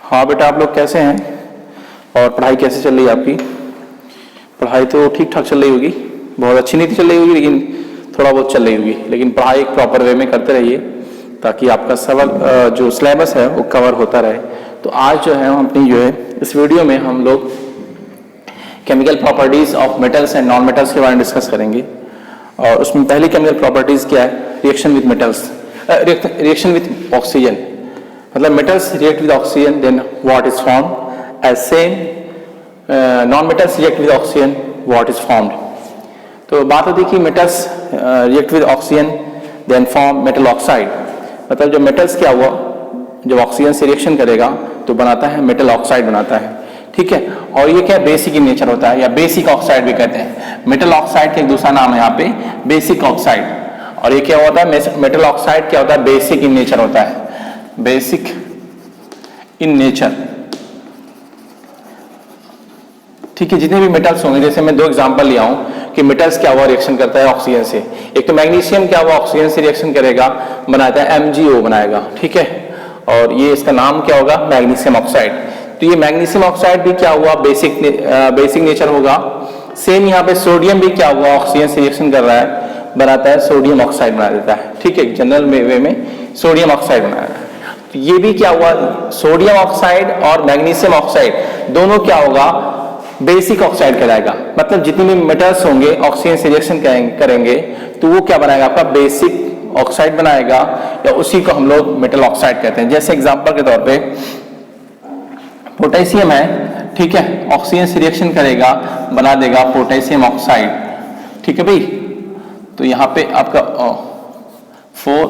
हाँ बेटा, आप लोग कैसे हैं और पढ़ाई कैसे चल रही है आपकी? पढ़ाई तो ठीक ठाक चल रही होगी, बहुत अच्छी नहीं चल रही होगी लेकिन थोड़ा बहुत चल रही होगी। लेकिन पढ़ाई एक प्रॉपर वे में करते रहिए ताकि आपका सबक जो सिलेबस है वो कवर होता रहे। तो आज जो है हम अपनी इस वीडियो में हम लोग chemical properties of metals and non metals के बारे में डिस्कस करेंगे। और उसमें पहली केमिकल प्रॉपर्टीज क्या है? Reaction with metals, reaction with oxygen, मतलब metals react with oxygen, then what is formed as same non metals react with oxygen, what is formed. तो बात होती है कि metals react with oxygen then form metal oxide, मतलब जो metals क्या हुआ जब ऑक्सीजन से रिएक्शन करेगा तो बनाता है मेटल ऑक्साइड बनाता है, ठीक है। और ये क्या बेसिक इन नेचर होता है या बेसिक ऑक्साइड भी कहते हैं। मेटल ऑक्साइड का एक दूसरा नाम है यहाँ पे बेसिक ऑक्साइड। और ये क्या होता है? मेटल ऑक्साइड क्या होता है? बेसिक इन नेचर होता है, बेसिक इन नेचर, ठीक है। जितने भी मेटल्स होंगे, जैसे मैं दो एग्जांपल लिया हूं कि मेटल्स क्या हुआ रिएक्शन करता है ऑक्सीजन से। एक तो मैग्नीशियम क्या हुआ ऑक्सीजन से रिएक्शन करेगा, बनाता है MgO बनाएगा, ठीक है। और ये इसका नाम क्या होगा? Magnesium oxide. तो ये मैग्नीशियम ऑक्साइड भी क्या हुआ? बेसिक नेचर होगा। सेम यहाँ पे सोडियम भी क्या हुआ? ऑक्सीजन से रिएक्शन कर रहा है, बनाता है सोडियम ऑक्साइड बना देता है, ठीक है। जनरल वे में सोडियम ऑक्साइड बनाया है। तो ये भी क्या हुआ? सोडियम ऑक्साइड और मैग्नीशियम ऑक्साइड दोनों क्या होगा? बेसिक ऑक्साइड कहलाएगा। मतलब जितने भी मेटल्स होंगे ऑक्सीजन से रिएक्शन करेंगे तो वो क्या बनाएगा? आपका बेसिक ऑक्साइड बनाएगा, या उसी को हम लोग मेटल ऑक्साइड कहते हैं। जैसे एग्जांपल के तौर पे पोटेशियम है, ठीक है, ऑक्सीजन से रिएक्शन करेगा, बना देगा पोटेशियम ऑक्साइड, ठीक है भाई। तो यहाँ पे आपका 4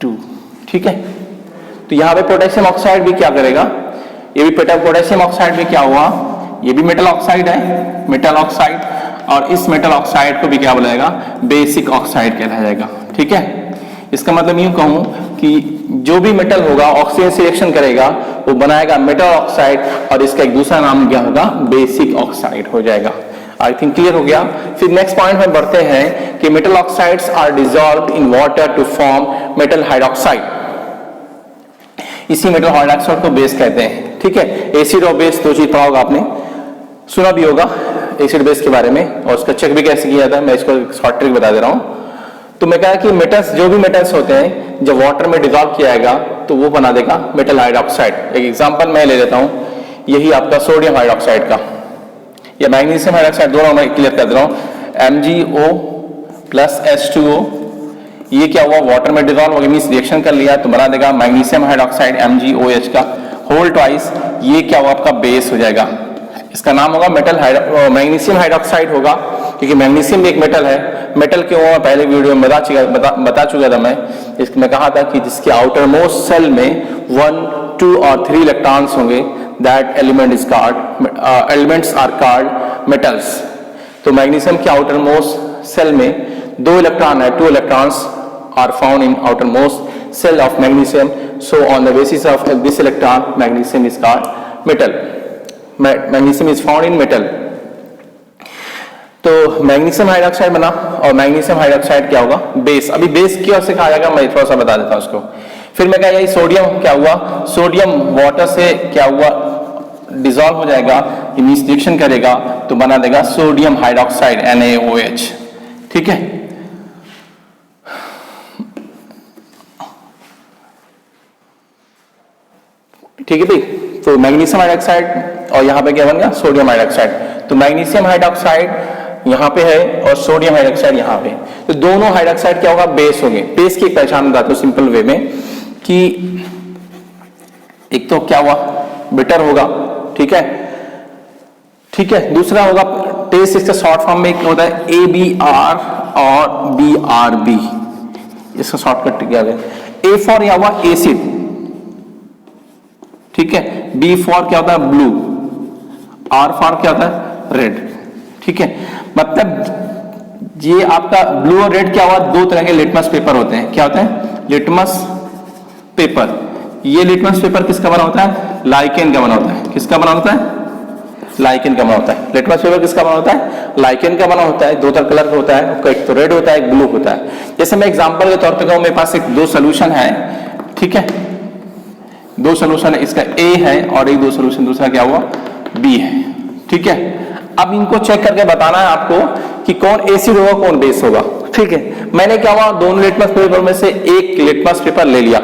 2, ठीक है। तो यहाँ पे पोटेशियम ऑक्साइड भी क्या करेगा? ये भी पोटेशियम ऑक्साइड भी क्या हुआ? ये भी मेटल ऑक्साइड है, मेटल ऑक्साइड। और इस मेटल ऑक्साइड को भी क्या बोला जाएगा? बेसिक ऑक्साइड कहलाया जाएगा, ठीक है। इसका मतलब यूं कहूं कि जो भी मेटल होगा ऑक्सीजन से रिएक्शन करेगा वो बनाएगा मेटल ऑक्साइड, और इसका एक दूसरा नाम क्या होगा? बेसिक ऑक्साइड हो जाएगा। आई थिंक क्लियर हो गया। फिर नेक्स्ट पॉइंट में बढ़ते हैं कि metal oxides are dissolved in water to form metal hydroxide. इसी मेटल हाइड्रोक्साइड को बेस कहते हैं, ठीक है। एसिड और बेस दो चीज पढ़ा होगा आपने, सुना भी होगा एसिड बेस के बारे में, और उसका चेक भी कैसे किया जाता है मैं इसको शॉर्ट ट्रिक बता दे रहा हूं। तो मैं कहा कि मेटल्स जो भी मेटल्स होते हैं जब वाटर में डिसॉल्व किया जाएगा तो वो बना देगा मेटल हाइड्रोक्साइड। एक एग्जांपल मैं ले लेता हूं, यही आपका सोडियम हाइड्रोक्साइड का या मैग्नीशियम हाइड्रोक्साइड, दोनों मैं क्लियर कर दे रहा हूं। MgO प्लस H2O, ये क्या हुआ? वाटर में डिसॉल्व हो गया, मींस रिएक्शन कर लिया तो बना देगा मैग्नीशियम हाइड्रोक्साइड MgOH का होल ट्वाइस। ये क्या हुआ? आपका बेस हो जाएगा। इसका नाम होगा मैग्नीशियम हाइड्रोक्साइड होगा, क्योंकि मैग्नीशियम भी एक मेटल है। मेटल क्यों हुआ? पहले वीडियो में बता चुका था मैं। इसमें कहा था कि जिसके आउटर मोस्ट सेल में 1, 2 और 3 इलेक्ट्रॉन्स होंगे, that elements are called metals. तो मैग्नीशियम के आउटर मोस्ट सेल में 2 इलेक्ट्रॉन है, 2 electrons are found in outermost cell of magnesium. So on the basis of this electron, magnesium is called metal. Magnesium is found in metal. तो magnesium hydroxide बना, और magnesium hydroxide क्या होगा? Base. अभी base क्यों से कहा जाएगा मैं थोड़ा सा बता देता हूं उसको। फिर मैं कहा यही सोडियम क्या हुआ? सोडियम वाटर से क्या हुआ? डिसॉल्व हो जाएगा, मींस रिएक्शन करेगा तो बना देगा सोडियम हाइड्रोक्साइड NaOH, ठीक है। ठीक है भाई। तो मैग्नीशियम हाइड्रोक्साइड और यहाँ पे क्या बन गया? Sodium hydroxide. तो मैग्नीशियम हाइड्रोक्साइड यहाँ पे है और सोडियम हाइड्रोक्साइड यहाँ पे। तो दोनों हाइड्रोक्साइड क्या होगा? बेस होंगे। बेस की पहचान बताता हूँ सिंपल वे में कि एक तो क्या हुआ? बिटर होगा, ठीक है, ठीक है। दूसरा होगा टेस्ट, इसका शॉर्ट फॉर्म में एक होता है ABR और BRB, इसका शॉर्टकट क्या है? A फॉर क्या हुआ? एसिड, ठीक है। B फॉर क्या होता है? ब्लू। R फॉर क्या होता है? रेड, ठीक है। मतलब ये आपका ब्लू और रेड क्या हुआ? 2 तरह के लिटमस पेपर होते हैं। क्या होते हैं? Litmus paper. ये लिटमस पेपर किसका बना होता है? लाइकेन का बना होता है। किसका बना होता है? लाइकेन का बना होता है। लिटमस पेपर किसका बना होता है? लाइकेन का बना होता है। 2 तरह कलर होता है, एक तो रेड होता है, एक ब्लू होता है। जैसे मैं एग्जांपल के तौर पे कहूं, मेरे पास एक 2 सोल्यूशन है, ठीक है। दो सोल्यूशन है, इसका ए है और एक दो सोल्यूशन दूसरा क्या हुआ बी है। ठीक है, अब इनको चेक करके बताना है आपको कि कौन एसिड होगा कौन बेस होगा। ठीक है, मैंने क्या हुआ दोनों लिटमस पेपर में से एक लिटमस पेपर ले लिया।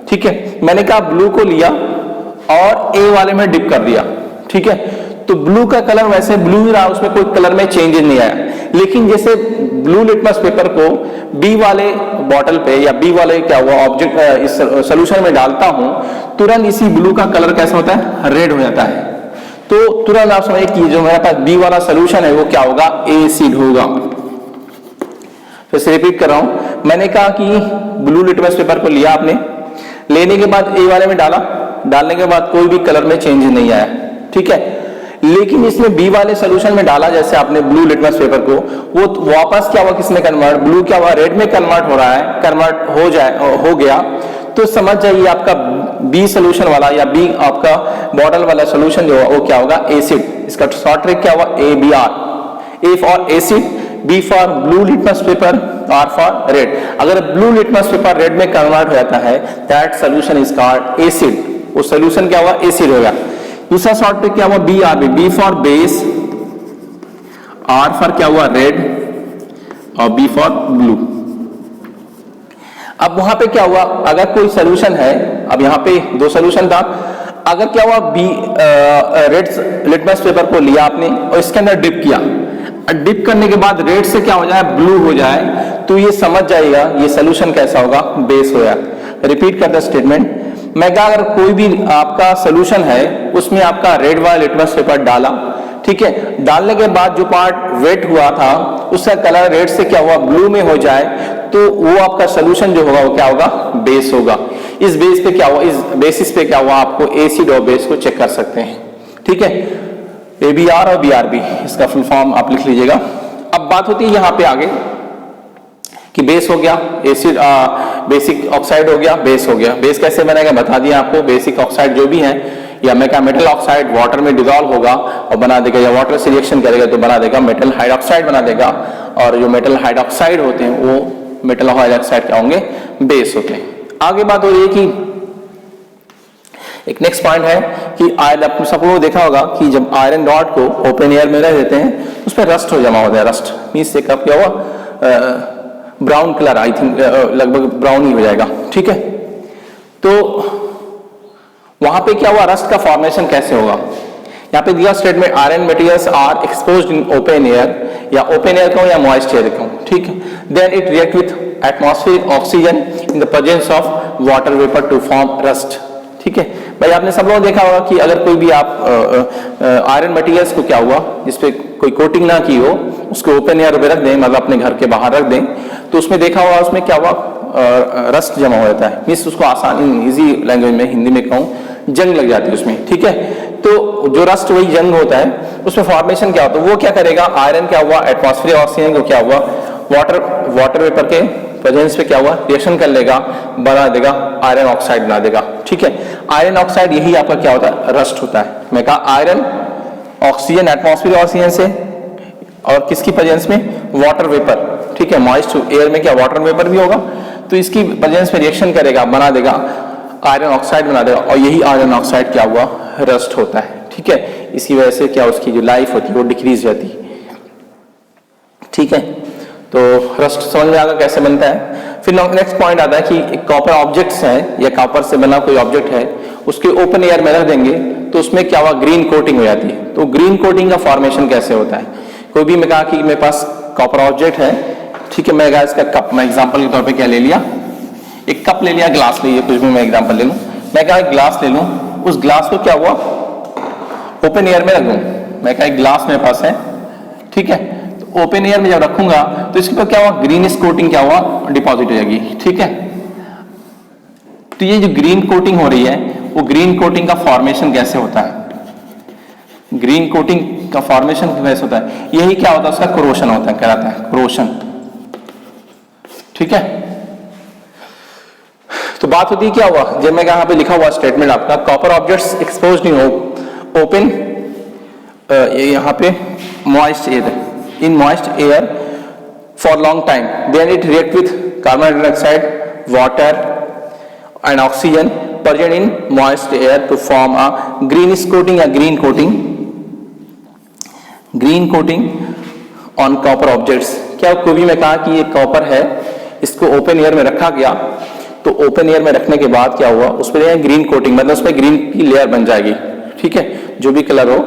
ठीक है, मैंने क्या ब्लू को लिया और ए वाले में डिप कर दिया। ठीक है, तो ब्लू का कलर वैसे ब्लू ही रहा, उसमें कोई कलर में चेंजेस नहीं आया। लेकिन जैसे ब्लू लिटमस पेपर को बी वाले बॉटल पे या बी वाले क्या हुआ ऑब्जेक्ट इस सॉल्यूशन में डालता हूं, तुरंत इसी ब्लू का कलर कैसा होता है रेड हो जाता है। तो तुरंत आप समझिए कि जो मेरे पास बी वाला सॉल्यूशन है वो क्या होगा एसिड होगा। फिर से रिपीट कर रहा हूं, मैंने कहा कि ब्लू लिटमस पेपर को लिया आपने, लेने के बाद ए वाले में डाला, डालने के बाद कोई भी कलर में चेंज नहीं आया। ठीक है, लेकिन इसमें बी वाले सॉल्यूशन में डाला जैसे आपने ब्लू लिटमस पेपर को, वो वापस क्या हुआ किसमें कन्वर्ट, ब्लू क्या हुआ रेड में कन्वर्ट हो रहा है, कन्वर्ट हो गया। तो समझ जाइए आपका बी सॉल्यूशन वाला या बी आपका बॉटल वाला सॉल्यूशन जो वो क्या होगा एसिड। इसका शॉर्ट ट्रिक क्या हुआ ABR, A for acid, B for blue litmus paper, R for red. अगर ब्लू लिटमस पेपर रेड में कन्वर्ट हो जाता है that solution is called acid, वो सॉल्यूशन क्या हुआ एसिड हो गया। दूसरा शॉर्ट ट्रिक क्या हुआ BRB, B for base, R for क्या हुआ रेड और बी फॉर ब्लू। अब वहां पे क्या हुआ अगर कोई सॉल्यूशन है, अब यहां पे दो सॉल्यूशन था, अगर क्या हुआ बी रेड लिटमस पेपर को लिया आपने और इसके अंदर डिप किया, डिप करने के बाद रेड से क्या हो जाए ब्लू हो जाए, तो ये समझ जाएगा ये सॉल्यूशन कैसा होगा बेस हो जाए। रिपीट करता स्टेटमेंट, मैं कहा अगर कोई भी आपका सॉल्यूशन है उसमें आपका रेड वाला लिटमस पेपर डाला, ठीक है, डालने के बाद जो पार्ट वेट हुआ था उसका कलर रेड से क्या हुआ ब्लू में हो जाए, तो वो आपका सॉल्यूशन जो होगा वो क्या होगा बेस होगा। इस बेस पे क्या हुआ, इस बेसिस पे क्या हुआ आपको एसिड और बेस को चेक कर सकते हैं। ठीक है, ABR और BRB इसका फुल फॉर्म आप लिख लीजिएगा। अब बात होती है यहाँ पे आगे कि बेस हो गया एसिड, बेसिक ऑक्साइड हो गया, बेस हो गया। बेस कैसे बनेगा बता दिया आपको, बेसिक ऑक्साइड जो भी है या मैं क्या मेटल ऑक्साइड वाटर में डिजॉल्व होगा और बना देगा, या वाटर से रिएक्शन करेगा तो बना देगा मेटल हाइड्रोक्साइड बना देगा, और जो मेटल हाइड्रोक्साइड होते हैं वो मेटल हाइड्रोक्साइड क्या होंगे बेस होते हैं। आगे बात हो रही है कि एक नेक्स्ट पॉइंट है कि आयरन, आपने सब लोग देखा होगा कि जब आयरन रॉड को ओपन एयर में रह देते हैं उस पर रस्ट हो जमा होता है। रस्ट मीन्स से कब क्या हुआ ब्राउन कलर, आई थिंक लगभग ब्राउन ही हो जाएगा। ठीक है, तो वहां पे क्या हुआ रस्ट का फॉर्मेशन कैसे होगा, यहाँ पे दिया statement iron materials are exposed in open air, या ओपन एयर कहूं या मॉइस्ट एयर कहूं, ठीक है, then it react with atmospheric oxygen in the presence of water vapour to form rust. ठीक है भाई, आपने सब लोग देखा होगा कि अगर कोई भी आप आयरन मटेरियल्स को क्या हुआ जिसपे कोई कोटिंग ना की हो उसको ओपन एयर में रख दें, मतलब अपने घर के बाहर रख दें, तो उसमें देखा होगा उसमें क्या हुआ रस्ट जमा हो जाता है। मीन्स उसको आसान इजी लैंग्वेज में हिंदी में कहूँ जंग लग जाती है उसमें। ठीक है, तो जो रस्ट वही जंग होता है, उसमें फॉर्मेशन क्या होता है, वो क्या करेगा आयरन क्या हुआ एटमॉस्फेरिक ऑक्सीजन को क्या हुआ वाटर वेपर के प्रेजेंस पे क्या हुआ रिएक्शन कर लेगा, बना देगा आयरन ऑक्साइड बना देगा। ठीक है, आयरन ऑक्साइड यही आपका क्या होता है रस्ट होता है। मैं कहा आयरन ऑक्सीजन एटमॉस्फेरिक ऑक्सीजन से और किसकी प्रेजेंस में वाटर वेपर। ठीक है, मॉइस्ट एयर में क्या वाटर वेपर भी होगा, तो इसकी प्रेजेंस में रिएक्शन करेगा बना देगा आयरन ऑक्साइड बना देगा, और यही आयरन ऑक्साइड क्या हुआ रस्ट होता है। ठीक है, इसकी वजह से क्या उसकी जो लाइफ होती है वो डिक्रीज जाती है। ठीक है, तो रस्ट समझ में आएगा कैसे बनता है। फिर नेक्स्ट पॉइंट आता है कि कॉपर ऑब्जेक्ट्स हैं या कॉपर से बना कोई ऑब्जेक्ट है उसके ओपन एयर में रख देंगे तो उसमें क्या हुआ ग्रीन कोटिंग हो जाती है। तो ग्रीन कोटिंग का फॉर्मेशन कैसे होता है, कोई भी मैं कहा कि मेरे पास कॉपर ऑब्जेक्ट है, ठीक है, मैं कहा इसका कप, मैं एग्जांपल के तौर पे क्या ले लिया, एक कप ले लिया, ग्लास ले लिया, कुछ भी मैं एग्जांपल ले लूं, मैं कहा ग्लास ले लूं, उस ग्लास को क्या हुआ ओपन एयर में रख दूं, मैं कहा ग्लास मेरे पास है, ठीक है, तो ओपन एयर में जब रखूंगा तो इसके ऊपर क्या हुआ ग्रीनिश कोटिंग क्या हुआ डिपॉजिट हो जाएगी। ठीक है, तो ये जो ग्रीन कोटिंग हो रही है वो ग्रीन कोटिंग का फॉर्मेशन कैसे होता है, ग्रीन कोटिंग का फॉर्मेशन कैसे होता है, यही क्या होता है उसका कोरोशन होता है, कहलाता है कोरोशन। ठीक है, तो बात होती है क्या हुआ जब मैं यहाँ पे लिखा हुआ स्टेटमेंट आपका copper objects exposed in open, यहाँ पे moist air, in moist air for long time, then it react with carbon dioxide water and oxygen present in moist air to form a greenish coating या green coating on copper objects. क्या कोई भी मैं कहा कि ये copper है, इसको ओपन एयर में रखा गया, तो ओपन एयर में रखने के बाद क्या हुआ, उस पर ग्रीन कोटिंग, मतलब उस पर ग्रीन की लेयर बन जाएगी। ठीक है, जो भी कलर हो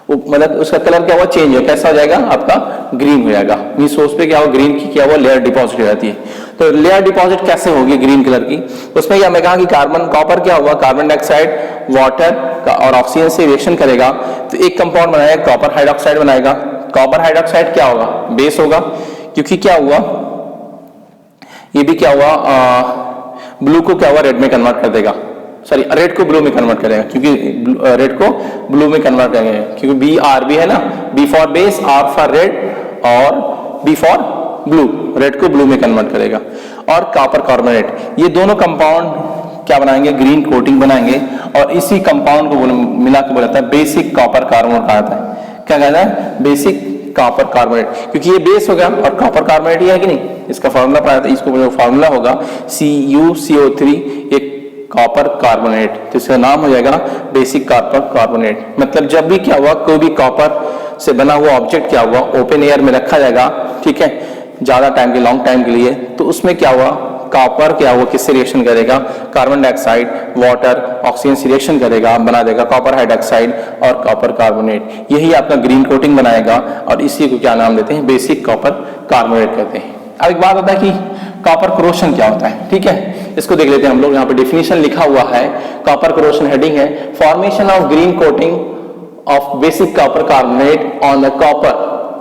मतलब उसका कलर क्या हुआ, चेंज हो, कैसा हो जाएगा आपका, ग्रीन हो जाएगा। मीन्स उस पर क्या हो, ग्रीन की क्या हुआ, लेयर डिपॉजिट हो जाती है। तो लेयर डिपॉजिट कैसे होगी ग्रीन कलर की, उसमें क्या मैं कहा कि कॉपर क्या हुआ, कार्बन डाइऑक्साइड वाटर और ऑक्सीजन से रिएक्शन करेगा तो एक कंपाउंड बनाएगा, कॉपर हाइड्रोक्साइड बनाएगा। कॉपर हाइड्रोक्साइड क्या होगा, बेस होगा, क्योंकि क्या हुआ, ये भी क्या हुआ, ब्लू को क्या हुआ, रेड में कन्वर्ट कर देगा, सॉरी रेड को ब्लू में कन्वर्ट करेगा, क्योंकि रेड को ब्लू में कन्वर्ट करेंगे, क्योंकि बी आर बी है ना, B for base, R for red और बी फॉर ब्लू, रेड को ब्लू में कन्वर्ट करेगा। और कॉपर कार्बोनेट, ये दोनों कंपाउंड क्या बनाएंगे, ग्रीन कोटिंग बनाएंगे, और इसी कंपाउंड को मिला के बोला जाता है बेसिक कॉपर कार्बोनेट कहा जाता है। क्या कहता है, बेसिक कॉपर कार्बोनेट, क्योंकि ये बेस हो गया और कॉपर कार्बोनेट ही है कि नहीं, इसका फार्मूला पढ़ा था, इसको फार्मूला होगा CuCO3, एक कॉपर कार्बोनेट, तो इसका नाम हो जाएगा बेसिक कॉपर कार्बोनेट। मतलब जब भी क्या हुआ, कोई भी कॉपर से बना हुआ ऑब्जेक्ट क्या हुआ, ओपन एयर में रखा जाएगा, ठीक है, ज्यादा टाइम के, लॉन्ग टाइम के लिए, तो उसमें क्या हुआ, कॉपर क्या हुआ, किससे रिएक्शन करेगा, कार्बन डाइऑक्साइड वाटर ऑक्सीजन से रिएक्शन करेगा, बना देगा कॉपर हाइड्रोक्साइड और कॉपर कार्बोनेट। यही आपका ग्रीन कोटिंग बनाएगा और इसी को क्या नाम देते हैं, बेसिक कॉपर कार्बोनेट कहते हैं। अब एक बात होता है कि कॉपर कोरोशन क्या होता है, ठीक है, इसको देख लेते हैं हम लोग। यहाँ पे डिफिनेशन लिखा हुआ है, कॉपर कोरोशन हेडिंग है, formation of green coating of basic copper carbonate on the copper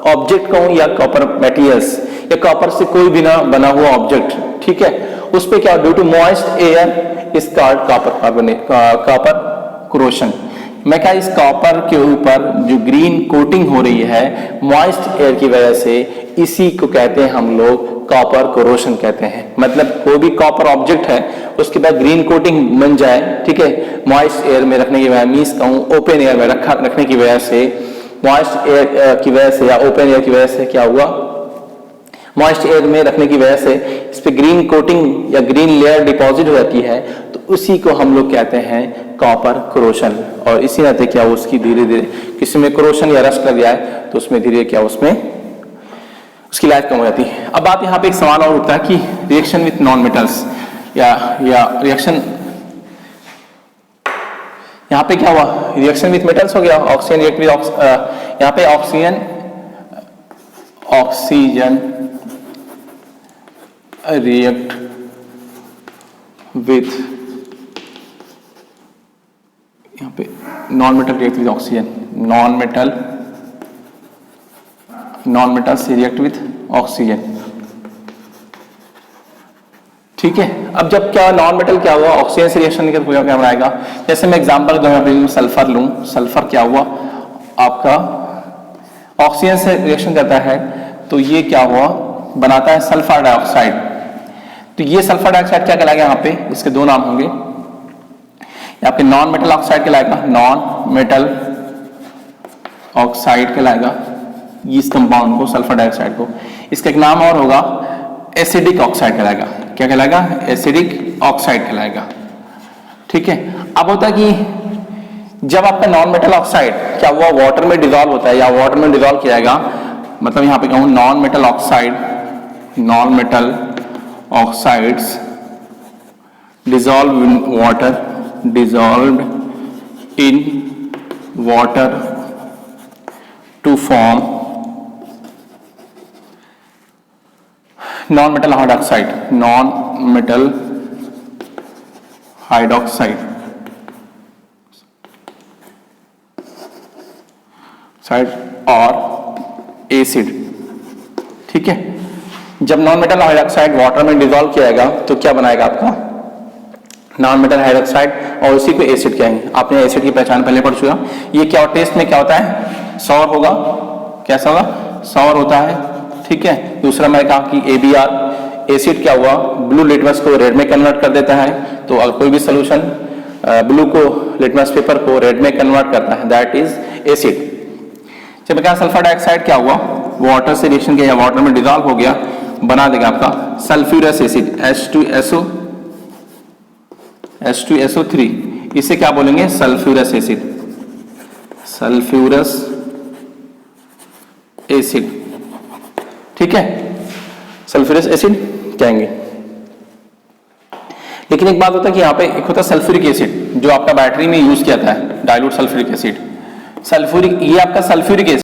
object कहूं या कॉपर मटेरियल्स, या कॉपर से कोई भी ना बना हुआ ऑब्जेक्ट, ठीक है, उस पे क्या, due to moist air is called copper carbonate, copper corrosion. मैं क्या, इस कॉपर के ऊपर जो ग्रीन कोटिंग हो रही है मॉइस्ट एयर की वजह से, इसी को कहते हैं हम लोग कॉपर कोरोशन कहते हैं। मतलब कोई भी कॉपर ऑब्जेक्ट है उसके बाद ग्रीन कोटिंग बन जाए, ठीक है, मॉइस्ट एयर में रखने की वजह, मींस कहूं ओपन एयर में रखने की वजह से, मॉइस्ट एयर की वजह से या ओपन एयर की वजह से क्या हुआ, मॉइस्ट एयर में रखने की वजह से इस पे ग्रीन कोटिंग या ग्रीन लेयर डिपॉजिट हो जाती है, तो उसी को हम लोग कहते हैं कॉपर कोरोशन। और इसी नाते क्या उसकी धीरे धीरे किसी में कोरोशन या रस्ट लग जाए तो उसमें धीरे क्या उसमें उसकी लाइफ कम हो जाती है। अब बात यहाँ पे एक सवाल और उठता है कि रिएक्शन विथ नॉन मेटल्स या रिएक्शन, यहाँ पे क्या हुआ, रिएक्शन विथ मेटल्स हो गया, ऑक्सीजन रिएक्ट विथ यहाँ पे ऑक्सीजन रिएक्ट विथ, यहाँ पे non metal react with oxygen, non metal से रिएक्ट विथ ऑक्सीजन, ठीक है। अब जब क्या नॉन मेटल क्या हुआ, ऑक्सीजन से रिएक्शन क्या बनाएगा, जैसे मैं एग्जांपल दूं, यहाँ पे सल्फर लूं, सल्फर क्या हुआ आपका ऑक्सीजन से रिएक्शन करता है, तो ये क्या हुआ, बनाता है सल्फर डाइऑक्साइड। तो ये सल्फर डाइऑक्साइड क्या कहलाएगा, यहाँ पे इसके दो नाम होंगे, यहाँ पे नॉन मेटल ऑक्साइड कहलाएगा, नॉन मेटल ऑक्साइड कहलाएगा इस कंपाउंड को, सल्फर डाइऑक्साइड को। इसका एक नाम और होगा एसिडिक ऑक्साइड कहलाएगा, क्या कहलाएगा, एसिडिक ऑक्साइड कहलाएगा, ठीक है। अब होता है कि जब आपका नॉन मेटल ऑक्साइड क्या हुआ, वाटर में डिसॉल्व होता है या वाटर में डिसॉल्व किया जाएगा, मतलब यहाँ पे कहूँ non metal oxide, non metal oxides dissolve in water, dissolved in water to form non-metal hydroxide, non-metal hydroxide और एसिड, ठीक है। जब नॉन मेटल हाइड्रोक्साइड वाटर में डिसॉल्व किया जाएगा तो क्या बनाएगा आपका नॉन मेटल हाइड्रोक्साइड, और उसी को एसिड कहेंगे। आपने एसिड की पहचान पहले पढ़ चुका। ये क्या टेस्ट में क्या होता है, सौर होगा, कैसा होगा, सौर होता है, ठीक है। दूसरा मैं कहा कि ABR एसिड क्या हुआ, ब्लू लिटमस को रेड में कन्वर्ट कर देता है। तो अगर कोई भी सोल्यूशन ब्लू को, लिटमस पेपर को रेड में कन्वर्ट करता है, दैट इज एसिड। जब क्या सल्फर डाइऑक्साइड क्या हुआ, वाटर से रिएक्शन किया, वाटर में डिसॉल्व हो गया, बना देगा आपका सल्फ्यूरस एसिड H2SO H2SO3, इसे क्या बोलेंगे? सल्फ्यूरस एसिड, सल्फ्यूरस एसिड, ठीक है, सल्फ्यूरस एसिड कहेंगे। लेकिन एक बात होता है कि यहाँ पे एक होता है सल्फ्यूरिक एसिड, जो आपका बैटरी में यूज किया था, डाइल्यूट सल्फ्यूरिक एसिड, सल्फ्यूरिक, ये आपका सल्फ्यूरिक एसिड